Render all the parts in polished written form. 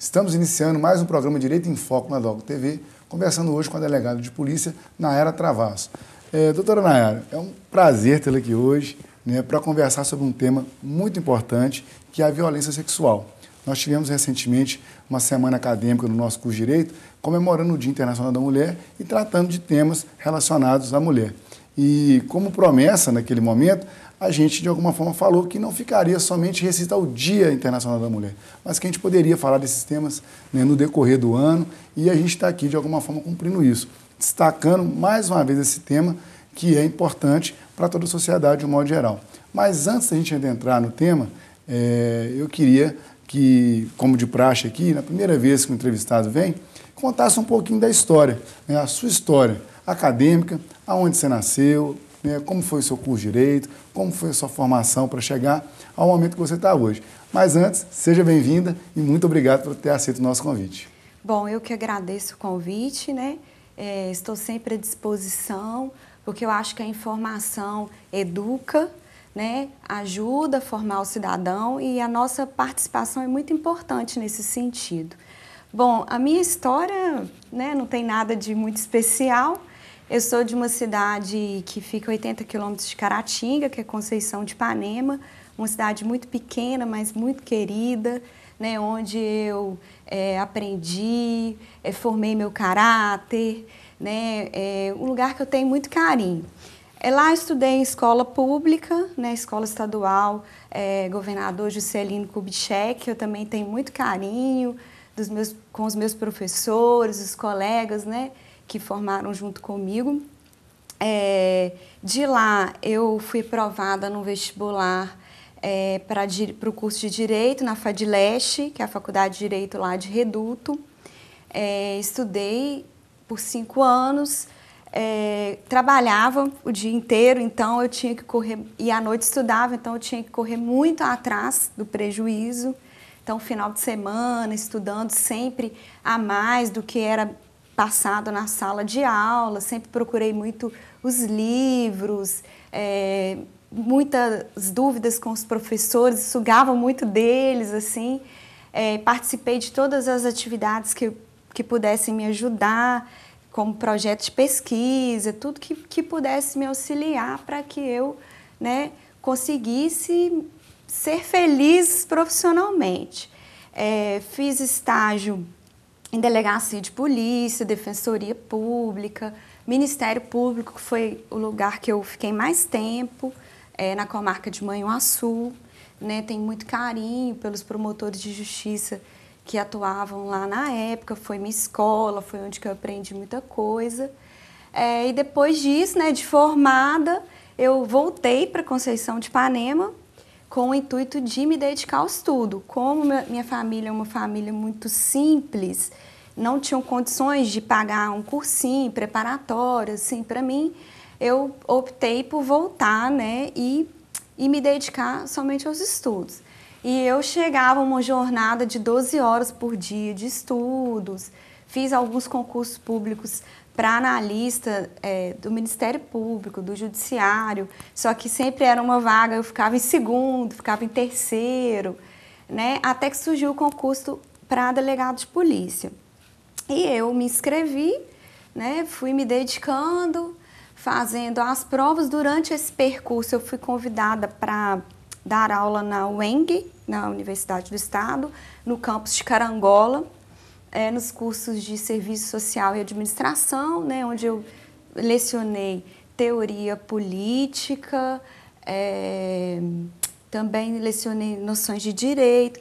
Estamos iniciando mais um programa Direito em Foco na Doc TV, conversando hoje com a delegada de polícia, Nayara Travasso. Doutora Nayara, é um prazer tê-la aqui hoje, né, para conversar sobre um tema muito importante, que é a violência sexual. Nós tivemos recentemente uma semana acadêmica no nosso curso de Direito, comemorando o Dia Internacional da Mulher e tratando de temas relacionados à mulher. E como promessa naquele momento, a gente de alguma forma falou que não ficaria somente restrito ao Dia Internacional da Mulher, mas que a gente poderia falar desses temas, né, no decorrer do ano, e a gente está aqui de alguma forma cumprindo isso, destacando mais uma vez esse tema que é importante para toda a sociedade de um modo geral. Mas antes da gente entrar no tema, eu queria que, como de praxe aqui, na primeira vez que o entrevistado vem, contasse um pouquinho da história, né, a sua história acadêmica, aonde você nasceu, né, como foi o seu curso de Direito, como foi a sua formação para chegar ao momento que você está hoje. Mas antes, seja bem-vinda e muito obrigado por ter aceito o nosso convite. Bom, eu que agradeço o convite, né? Estou sempre à disposição, porque eu acho que a informação educa, né, ajuda a formar o cidadão e a nossa participação é muito importante nesse sentido. Bom, a minha história, né, não tem nada de muito especial. Eu sou de uma cidade que fica a 80 quilômetros de Caratinga, que é Conceição de Ipanema, uma cidade muito pequena, mas muito querida, né, onde eu aprendi, formei meu caráter, né, um lugar que eu tenho muito carinho. Lá eu estudei em escola pública, né, escola estadual, governador Juscelino Kubitschek, eu também tenho muito carinho com os meus professores, os colegas, né, que formaram junto comigo. De lá eu fui aprovada no vestibular para o curso de Direito na FADLeste, que é a Faculdade de Direito lá de Reduto. Estudei por 5 anos, trabalhava o dia inteiro, então eu tinha que correr, e à noite estudava, então eu tinha que correr muito atrás do prejuízo. Então, final de semana, estudando sempre a mais do que era passado na sala de aula, sempre procurei muito os livros, muitas dúvidas com os professores, sugava muito deles, assim. Participei de todas as atividades que pudessem me ajudar, como projetos de pesquisa, tudo que pudesse me auxiliar para que eu, né, conseguisse ser feliz profissionalmente. Fiz estágio em delegacia de polícia, defensoria pública, Ministério Público, que foi o lugar que eu fiquei mais tempo, na comarca de Manhuaçu, né? Tenho muito carinho pelos promotores de justiça que atuavam lá na época, foi minha escola, foi onde que eu aprendi muita coisa. E depois disso, né, de formada, eu voltei para Conceição de Ipanema com o intuito de me dedicar ao estudo. Como minha família é uma família muito simples, não tinham condições de pagar um cursinho preparatório, assim, para mim, eu optei por voltar, né, e me dedicar somente aos estudos. E eu chegava a uma jornada de 12 horas por dia de estudos, fiz alguns concursos públicos para analista do Ministério Público, do Judiciário, só que sempre era uma vaga, eu ficava em segundo, ficava em terceiro, né, até que surgiu o concurso para delegado de polícia. E eu me inscrevi, né, fui me dedicando, fazendo as provas. Durante esse percurso eu fui convidada para dar aula na UENG, na Universidade do Estado, no campus de Carangola, nos cursos de Serviço Social e Administração, né, onde eu lecionei teoria política, também lecionei noções de direito.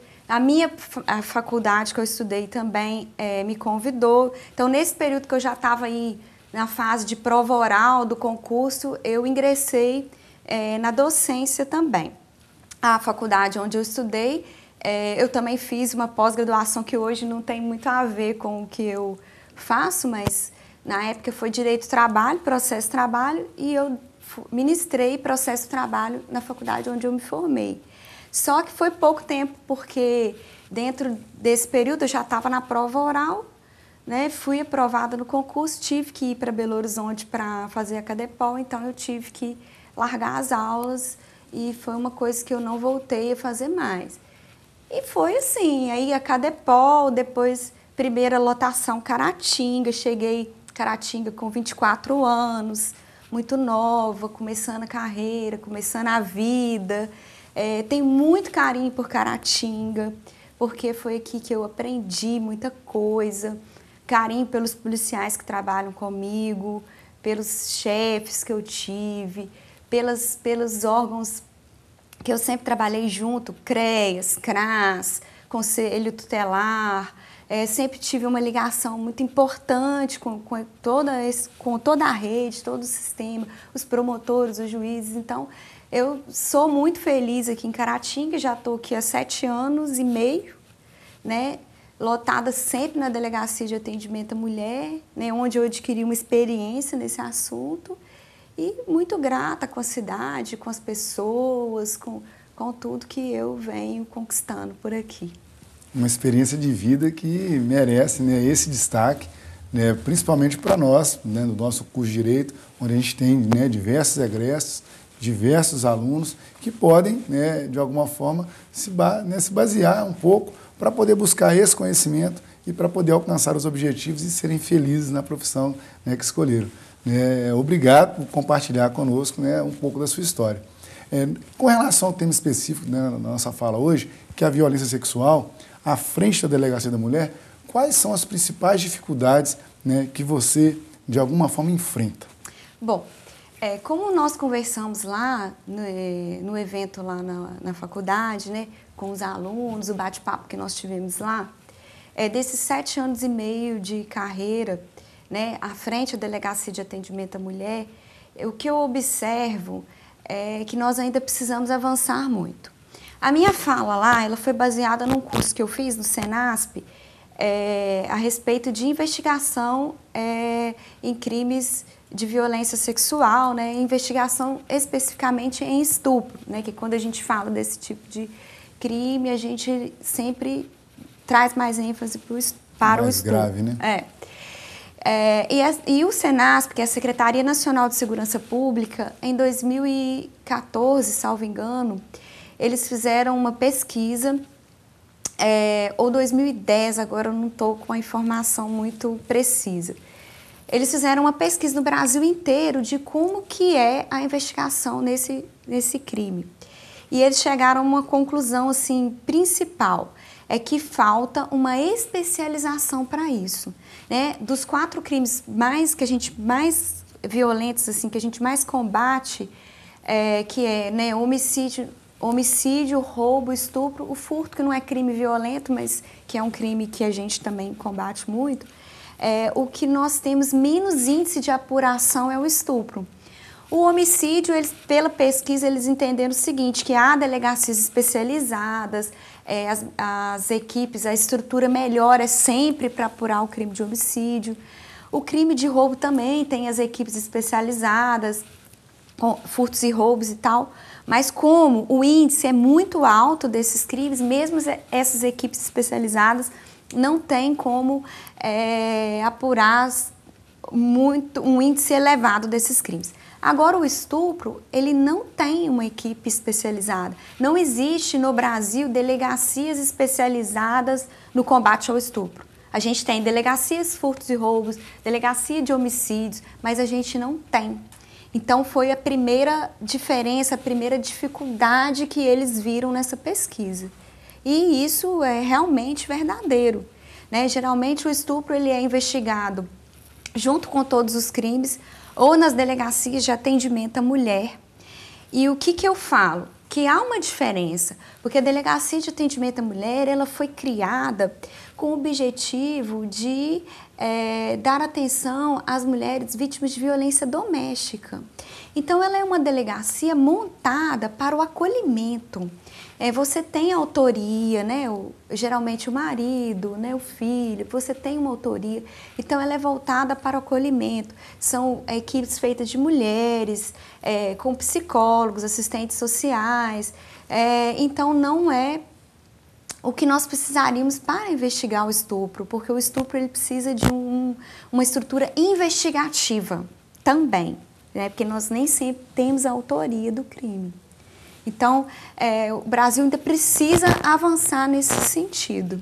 A faculdade que eu estudei também me convidou. Então, nesse período que eu já estava aí na fase de prova oral do concurso, eu ingressei na docência também. A faculdade onde eu estudei, eu também fiz uma pós-graduação que hoje não tem muito a ver com o que eu faço, mas na época foi Direito do Trabalho, Processo de Trabalho, e eu ministrei Processo de Trabalho na faculdade onde eu me formei. Só que foi pouco tempo, porque dentro desse período eu já estava na prova oral, né? Fui aprovada no concurso, tive que ir para Belo Horizonte para fazer a Cadepol, então eu tive que largar as aulas e foi uma coisa que eu não voltei a fazer mais. E foi assim, aí a Cadepol, depois primeira lotação Caratinga, cheguei Caratinga com 24 anos, muito nova, começando a carreira, começando a vida. Tenho muito carinho por Caratinga, porque foi aqui que eu aprendi muita coisa. Carinho pelos policiais que trabalham comigo, pelos chefes que eu tive, pelos órgãos que eu sempre trabalhei junto, CREAS, CRAS, Conselho Tutelar. Sempre tive uma ligação muito importante com toda a rede, todo o sistema, os promotores, os juízes. Então, eu sou muito feliz aqui em Caratinga, já estou aqui há 7 anos e meio, né? Lotada sempre na Delegacia de Atendimento à Mulher, né? Onde eu adquiri uma experiência nesse assunto. E muito grata com a cidade, com as pessoas, com tudo que eu venho conquistando por aqui. Uma experiência de vida que merece, né, esse destaque, né, principalmente para nós, né, no nosso curso de Direito, onde a gente tem, né, diversos egressos, diversos alunos que podem, né, de alguma forma, se basear um pouco para poder buscar esse conhecimento e para poder alcançar os objetivos e serem felizes na profissão, né, que escolheram. Obrigado por compartilhar conosco, né, um pouco da sua história. Com relação ao tema específico, né, na nossa fala hoje, que é a violência sexual, à frente da Delegacia da Mulher, quais são as principais dificuldades, né, que você, de alguma forma, enfrenta? Bom, como nós conversamos lá no evento lá na faculdade, né, com os alunos, o bate-papo que nós tivemos lá, desses 7 anos e meio de carreira, né, à frente da Delegacia de Atendimento à Mulher, o que eu observo é que nós ainda precisamos avançar muito. A minha fala lá, ela foi baseada num curso que eu fiz no Senasp, a respeito de investigação em crimes de violência sexual, né, investigação especificamente em estupro, né, que quando a gente fala desse tipo de crime, a gente sempre traz mais ênfase para o estupro. Mais grave, né? E o Senasp, que é a Secretaria Nacional de Segurança Pública, em 2014, salvo engano, eles fizeram uma pesquisa, ou 2010, agora eu não estou com a informação muito precisa. Eles fizeram uma pesquisa no Brasil inteiro de como que é a investigação nesse crime. E eles chegaram a uma conclusão assim, principal, é que falta uma especialização para isso, né? Dos 4 crimes que a gente mais violentos, assim, que a gente mais combate, que é, né, homicídio, roubo, estupro, o furto, que não é crime violento, mas que é um crime que a gente também combate muito, o que nós temos menos índice de apuração é o estupro. O homicídio, pela pesquisa, eles entenderam o seguinte, que há delegacias especializadas, as equipes, a estrutura melhor é sempre para apurar o crime de homicídio. O crime de roubo também tem as equipes especializadas, furtos e roubos e tal, mas como o índice é muito alto desses crimes, mesmo essas equipes especializadas não tem como apurar um índice elevado desses crimes. Agora, o estupro, ele não tem uma equipe especializada. Não existe no Brasil delegacias especializadas no combate ao estupro. A gente tem delegacias furtos e roubos, delegacia de homicídios, mas a gente não tem. Então, foi a primeira diferença, a primeira dificuldade que eles viram nessa pesquisa. E isso é realmente verdadeiro, né? Geralmente, o estupro ele é investigado junto com todos os crimes, ou nas delegacias de atendimento à mulher. E o que eu falo? Que há uma diferença, porque a Delegacia de Atendimento à Mulher ela foi criada com o objetivo de dar atenção às mulheres vítimas de violência doméstica. Então, ela é uma delegacia montada para o acolhimento. Você tem autoria, né? Geralmente o marido, né? O filho, você tem uma autoria. Então, ela é voltada para o acolhimento. São equipes feitas de mulheres, com psicólogos, assistentes sociais. Então, não é o que nós precisaríamos para investigar o estupro, porque o estupro ele precisa de uma estrutura investigativa também, né? Porque nós nem sempre temos a autoria do crime. Então, o Brasil ainda precisa avançar nesse sentido.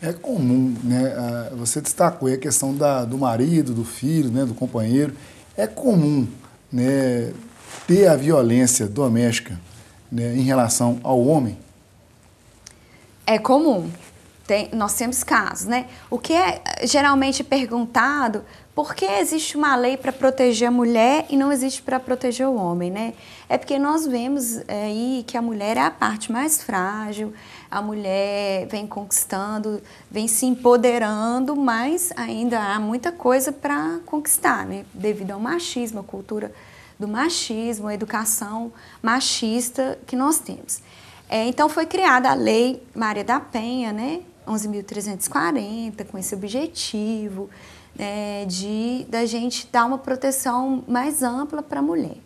É comum, né? Você destacou aí a questão do marido, do filho, né? Do companheiro. É comum, né? Ter a violência doméstica, né? Em relação ao homem? É comum. Nós temos casos, né? O que é geralmente perguntado, por que existe uma lei para proteger a mulher e não existe para proteger o homem, né? É porque nós vemos aí que a mulher é a parte mais frágil, a mulher vem conquistando, vem se empoderando, mas ainda há muita coisa para conquistar, né? Devido ao machismo, a cultura do machismo, a educação machista que nós temos. Então foi criada a Lei Maria da Penha, né? 11.340, com esse objetivo da gente dar uma proteção mais ampla para a mulher.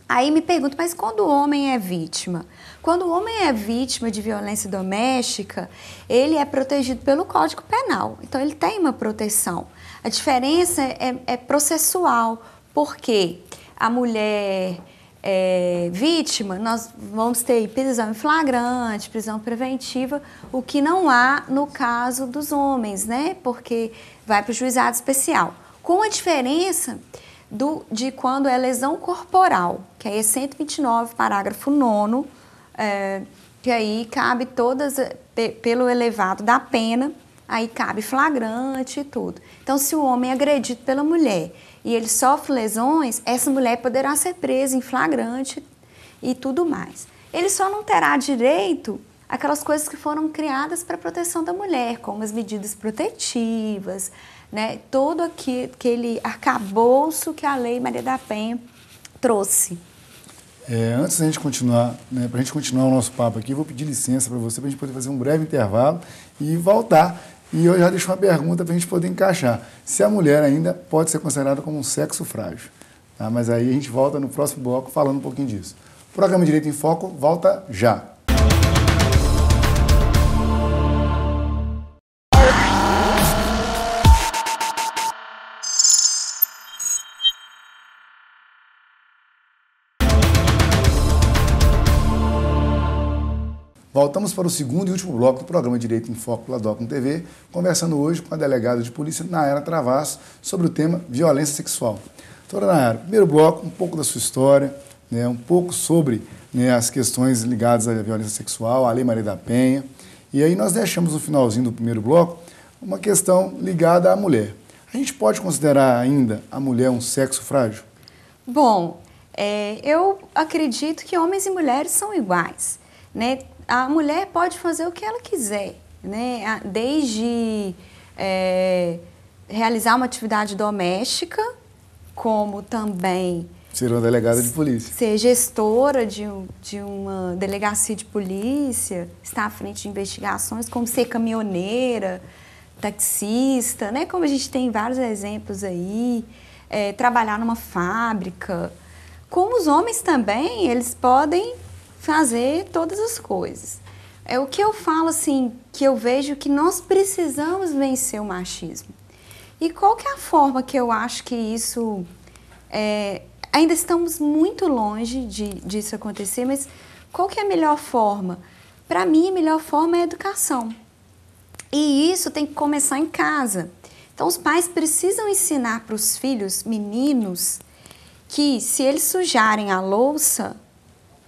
Aí me pergunto, mas quando o homem é vítima? Quando o homem é vítima de violência doméstica, ele é protegido pelo Código Penal. Então, ele tem uma proteção. A diferença é processual, porque a mulher vítima, nós vamos ter prisão em flagrante, prisão preventiva, o que não há no caso dos homens, né? Porque vai para o juizado especial. Com a diferença de quando é lesão corporal, que aí é 129, parágrafo 9º, que aí cabe todas, pelo elevado da pena, aí cabe flagrante e tudo. Então, se o homem é agredido pela mulher e ele sofre lesões, essa mulher poderá ser presa em flagrante e tudo mais. Ele só não terá direito àquelas coisas que foram criadas para a proteção da mulher, como as medidas protetivas, né? Todo aquele arcabouço que a Lei Maria da Penha trouxe. Antes da gente continuar, né, para a gente continuar o nosso papo aqui, eu vou pedir licença para você, para a gente poder fazer um breve intervalo e voltar. E eu já deixo uma pergunta para a gente poder encaixar. Se a mulher ainda pode ser considerada como um sexo frágil. Tá? Mas aí a gente volta no próximo bloco falando um pouquinho disso. O programa Direito em Foco volta já. Voltamos para o segundo e último bloco do programa Direito em Foco pela Docum TV, conversando hoje com a delegada de polícia, Nayara Travassos, sobre o tema violência sexual. Doutora Nayara, primeiro bloco, um pouco da sua história, né, um pouco sobre, né, as questões ligadas à violência sexual, à Lei Maria da Penha. E aí nós deixamos no finalzinho do primeiro bloco uma questão ligada à mulher. A gente pode considerar ainda a mulher um sexo frágil? Bom, eu acredito que homens e mulheres são iguais, né? A mulher pode fazer o que ela quiser, né? Desde realizar uma atividade doméstica, como também ser uma delegada de polícia. Ser gestora de uma delegacia de polícia, estar à frente de investigações, como ser caminhoneira, taxista, né? Como a gente tem vários exemplos aí, trabalhar numa fábrica. Como os homens também, eles podem fazer todas as coisas. É o que eu falo, assim, que eu vejo que nós precisamos vencer o machismo. E qual que é a forma que eu acho que isso... ainda estamos muito longe disso acontecer, mas qual que é a melhor forma? Para mim, a melhor forma é a educação. E isso tem que começar em casa. Então, os pais precisam ensinar para os filhos, meninos, que se eles sujarem a louça,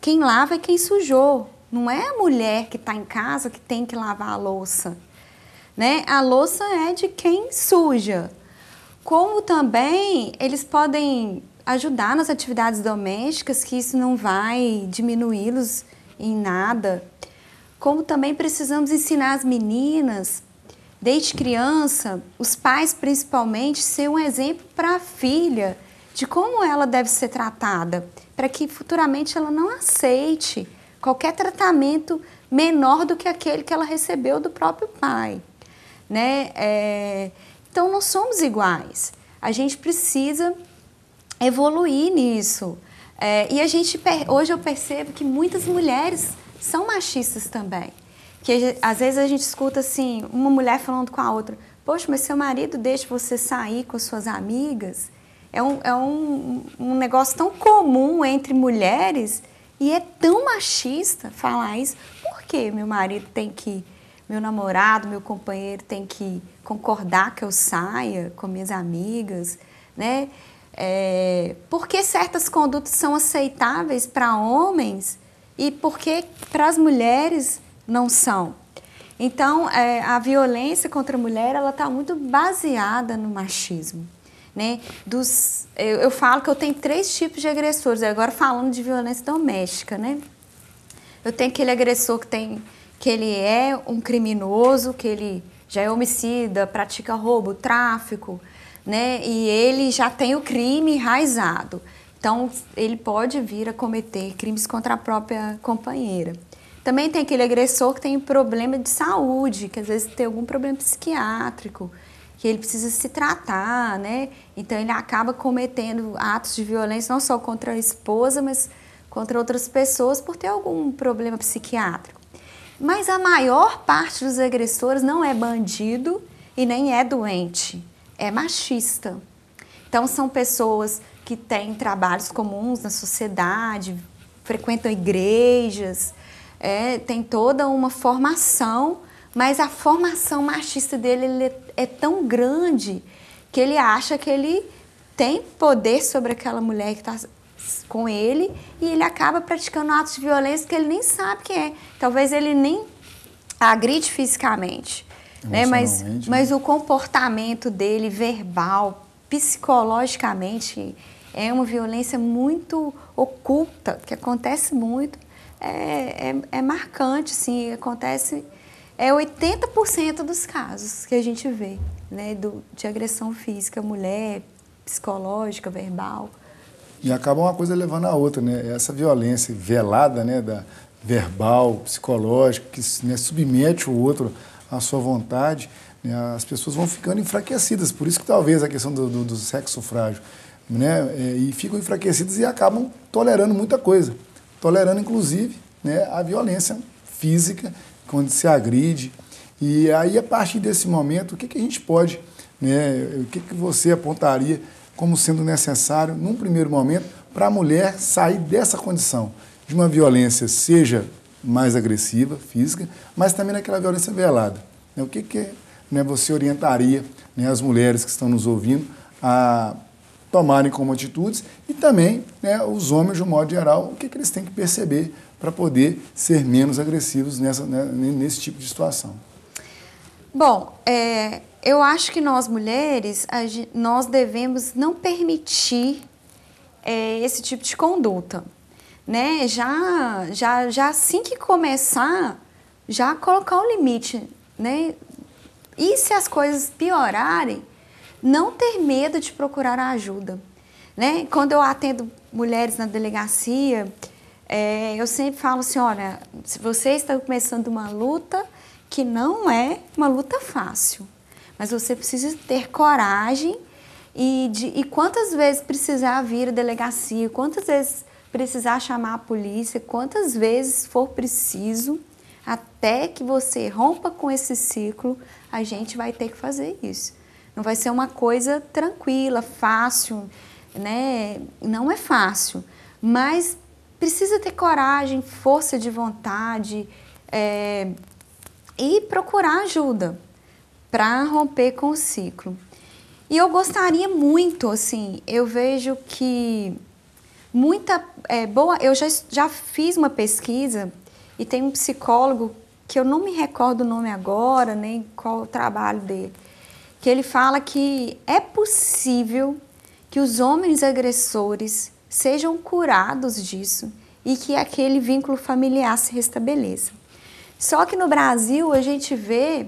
quem lava é quem sujou. Não é a mulher que está em casa que tem que lavar a louça, né? A louça é de quem suja. Como também eles podem ajudar nas atividades domésticas, que isso não vai diminuí-los em nada. Como também precisamos ensinar as meninas, desde criança, os pais principalmente, ser um exemplo para a filha de como ela deve ser tratada, para que futuramente ela não aceite qualquer tratamento menor do que aquele que ela recebeu do próprio pai, né? Então, nós somos iguais. A gente precisa evoluir nisso. E hoje eu percebo que muitas mulheres são machistas também. Que às vezes a gente escuta assim, uma mulher falando com a outra, poxa, mas seu marido deixa você sair com suas amigas? É um negócio tão comum entre mulheres E é tão machista falar isso. Por que meu marido tem que, meu namorado, meu companheiro tem que concordar que eu saia com minhas amigas, né? Por que certas condutas são aceitáveis para homens e por que para as mulheres não são? Então, a violência contra a mulher, ela está muito baseada no machismo, né? Eu falo que eu tenho 3 tipos de agressores, agora falando de violência doméstica, né? Eu tenho aquele agressor que ele é um criminoso, que ele já é homicida, pratica roubo, tráfico, né? E ele já tem o crime enraizado. Então, ele pode vir a cometer crimes contra a própria companheira. Também tem aquele agressor que tem problema de saúde, que às vezes tem algum problema psiquiátrico, que ele precisa se tratar, né? Então, ele acaba cometendo atos de violência não só contra a esposa, mas contra outras pessoas por ter algum problema psiquiátrico. Mas a maior parte dos agressores não é bandido e nem é doente, é machista. Então, são pessoas que têm trabalhos comuns na sociedade, frequentam igrejas, tem toda uma formação, mas a formação machista dele ele é tão grande que ele acha que ele tem poder sobre aquela mulher que está com ele e ele acaba praticando atos de violência que ele nem sabe que é. Talvez ele nem agride fisicamente, né? Mas o comportamento dele, verbal, psicologicamente, é uma violência muito oculta, que acontece muito. É marcante, sim, acontece 80% dos casos que a gente vê, né, de agressão física, mulher, psicológica, verbal. E acaba uma coisa levando a outra, né? Essa violência velada, né, da verbal, psicológica, que, né, submete o outro à sua vontade, né, as pessoas vão ficando enfraquecidas. Por isso que talvez a questão do sexo frágil, né, e ficam enfraquecidas e acabam tolerando muita coisa. Tolerando, inclusive, né, a violência física, quando se agride. E aí, a partir desse momento, o que a gente pode, né, o que você apontaria como sendo necessário, num primeiro momento, para a mulher sair dessa condição de uma violência, seja mais agressiva, física, mas também naquela violência velada? O que né, você orientaria, né, as mulheres que estão nos ouvindo a tomarem como atitudes e também, né, os homens, de um modo geral, o que eles têm que perceber para poder ser menos agressivos nesse tipo de situação? Bom, eu acho que nós mulheres, nós devemos não permitir esse tipo de conduta, né? Já assim que começar, já colocar um limite, né? E se as coisas piorarem, não ter medo de procurar ajuda, né? Quando eu atendo mulheres na delegacia, eu sempre falo assim, olha, se você está começando uma luta que não é uma luta fácil, mas você precisa ter coragem e quantas vezes precisar vir à delegacia, quantas vezes precisar chamar a polícia, quantas vezes for preciso, até que você rompa com esse ciclo, a gente vai ter que fazer isso. Não vai ser uma coisa tranquila, fácil, né? Não é fácil, mas precisa ter coragem, força de vontade e procurar ajuda para romper com o ciclo. E eu gostaria muito, assim, eu vejo que eu já fiz uma pesquisa e tem um psicólogo que eu não me recordo o nome agora, nem qual o trabalho dele, que ele fala que é possível que os homens agressores sejam curados disso e que aquele vínculo familiar se restabeleça. Só que no Brasil a gente vê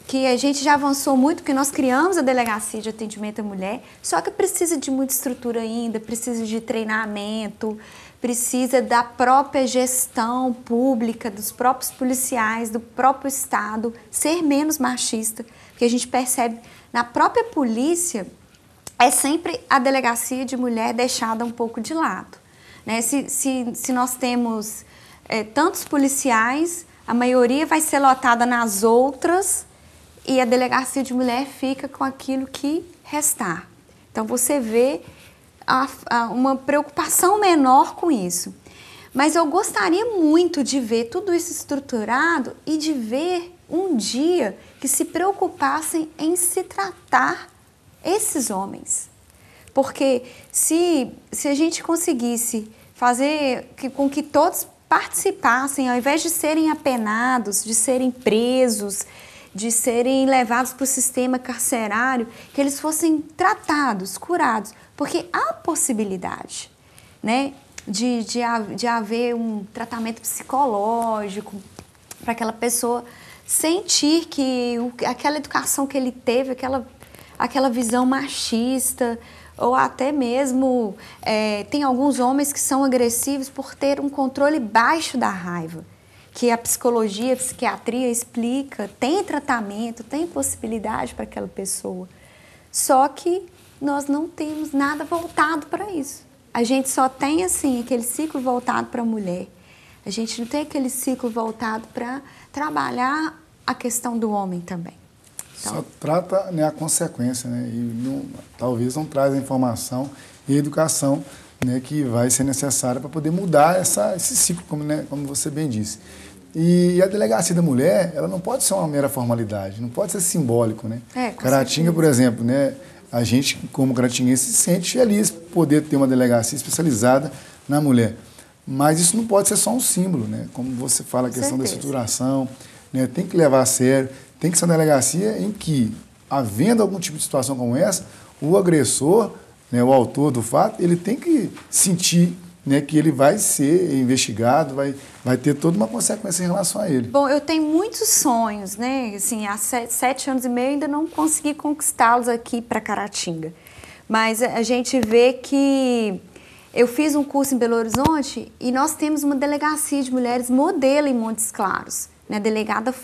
que a gente já avançou muito, porque nós criamos a Delegacia de Atendimento à Mulher, só que precisa de muita estrutura ainda, precisa de treinamento, precisa da própria gestão pública, dos próprios policiais, do próprio Estado, ser menos machista, porque a gente percebe na própria polícia, é sempre a delegacia de mulher deixada um pouco de lado, né? Se nós temos tantos policiais, a maioria vai ser lotada nas outras e a delegacia de mulher fica com aquilo que restar. Então, você vê uma preocupação menor com isso. Mas eu gostaria muito de ver tudo isso estruturado e de ver um dia que se preocupassem em se tratar esses homens. Porque se a gente conseguisse fazer com que todos participassem, ao invés de serem apenados, de serem presos, de serem levados para o sistema carcerário, que eles fossem tratados, curados, porque há possibilidade, né, de haver um tratamento psicológico para aquela pessoa sentir que aquela educação que ele teve, aquela visão machista, ou até mesmo tem alguns homens que são agressivos por ter um controle baixo da raiva, que a psicologia, a psiquiatria explica, tem tratamento, tem possibilidade para aquela pessoa. Só que nós não temos nada voltado para isso. A gente só tem, assim, aquele ciclo voltado para a mulher. A gente não tem aquele ciclo voltado para trabalhar a questão do homem também. Então, só trata, né, a consequência, né, e talvez não traz a informação e a educação, né, que vai ser necessária para poder mudar esse ciclo, como você bem disse. E a delegacia da mulher, ela não pode ser uma mera formalidade, não pode ser simbólico, né? Caratinga, por exemplo, né, a gente, como caratinguense, se sente feliz por poder ter uma delegacia especializada na mulher. Mas isso não pode ser só um símbolo, né? Como você fala, a questão da estruturação, né, tem que levar a sério, tem que ser uma delegacia em que, havendo algum tipo de situação como essa, o agressor, né, o autor do fato, ele tem que sentir, né, que ele vai ser investigado, vai ter toda uma consequência em relação a ele. Bom, eu tenho muitos sonhos, né? Assim, há 7 anos e meio ainda não consegui conquistá-los aqui para Caratinga. Mas a gente vê que eu fiz um curso em Belo Horizonte e nós temos uma delegacia de mulheres modelo em Montes Claros. A delegada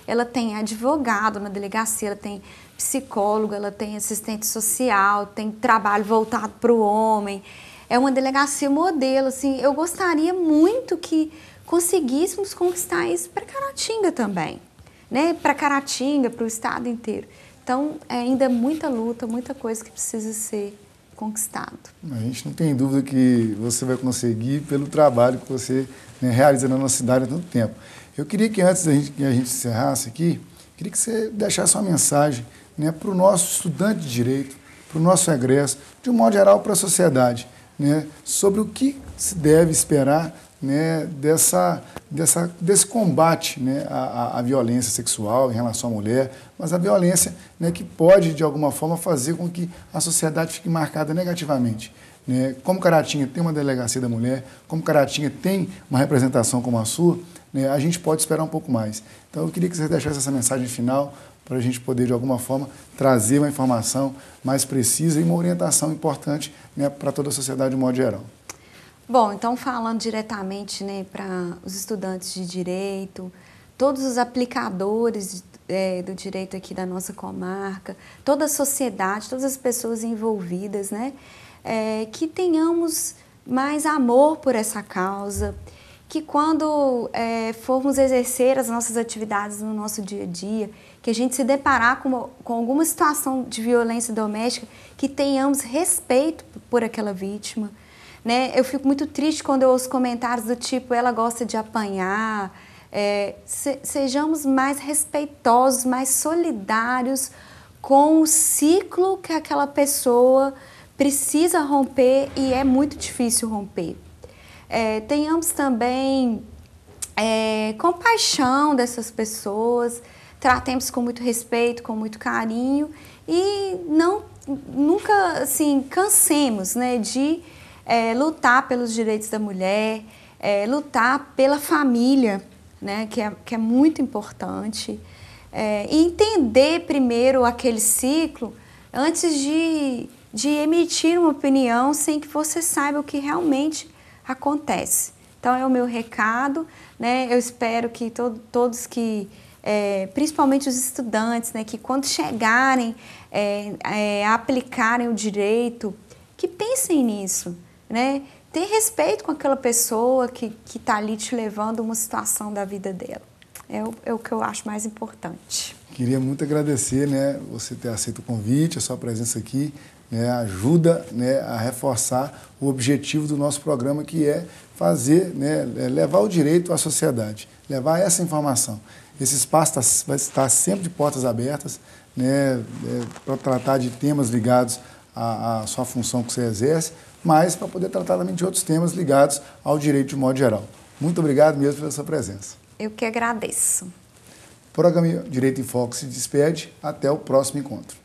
ela tem advogado na delegacia, ela tem psicólogo, ela tem assistente social, tem trabalho voltado para o homem. É uma delegacia modelo, assim, eu gostaria muito que conseguíssemos conquistar isso para Caratinga também, né? Para Caratinga, para o estado inteiro. Então, ainda muita luta, muita coisa que precisa ser conquistado. A gente não tem dúvida que você vai conseguir pelo trabalho que você, né, realiza na nossa cidade há tanto tempo. Eu queria que antes que a gente encerrasse aqui, queria que você deixasse uma mensagem, né, para o nosso estudante de direito, para o nosso egresso, de um modo geral para a sociedade, né, sobre o que se deve esperar, né, desse combate, né, à violência sexual em relação à mulher, mas a violência, né, que pode, de alguma forma, fazer com que a sociedade fique marcada negativamente. Né? Como Caratinga tem uma delegacia da mulher, como Caratinga tem uma representação como a sua, né, a gente pode esperar um pouco mais. Então, eu queria que você deixasse essa mensagem final para a gente poder, de alguma forma, trazer uma informação mais precisa e uma orientação importante, né, para toda a sociedade de modo geral. Bom, então falando diretamente, né, para os estudantes de direito, todos os aplicadores do direito aqui da nossa comarca, toda a sociedade, todas as pessoas envolvidas, né, que tenhamos mais amor por essa causa, que quando formos exercer as nossas atividades no nosso dia a dia, que a gente se deparar com alguma situação de violência doméstica, que tenhamos respeito por aquela vítima, né? Eu fico muito triste quando eu ouço comentários do tipo, ela gosta de apanhar. Sejamos mais respeitosos, mais solidários com o ciclo que aquela pessoa precisa romper e é muito difícil romper. Tenhamos também compaixão dessas pessoas, tratemos com muito respeito, com muito carinho e nunca assim, cansemos, né, de lutar pelos direitos da mulher, lutar pela família, né, que é muito importante, e entender primeiro aquele ciclo antes de emitir uma opinião sem que você saiba o que realmente acontece. Então, é o meu recado, né? Eu espero que todos que, principalmente os estudantes, né, que quando chegarem a aplicarem o direito, que pensem nisso, né? Ter respeito com aquela pessoa que está ali te levando a uma situação da vida dela. É o que eu acho mais importante. Queria muito agradecer, né, você ter aceito o convite, a sua presença aqui, né, ajuda, né, a reforçar o objetivo do nosso programa, que é fazer, né, levar o direito à sociedade, levar essa informação. Esse espaço vai estar sempre de portas abertas, né, para tratar de temas ligados à sua função que você exerce, mas para poder tratar também de outros temas ligados ao direito de modo geral. Muito obrigado mesmo pela sua presença. Eu que agradeço. O programa Direito em Foco se despede. Até o próximo encontro.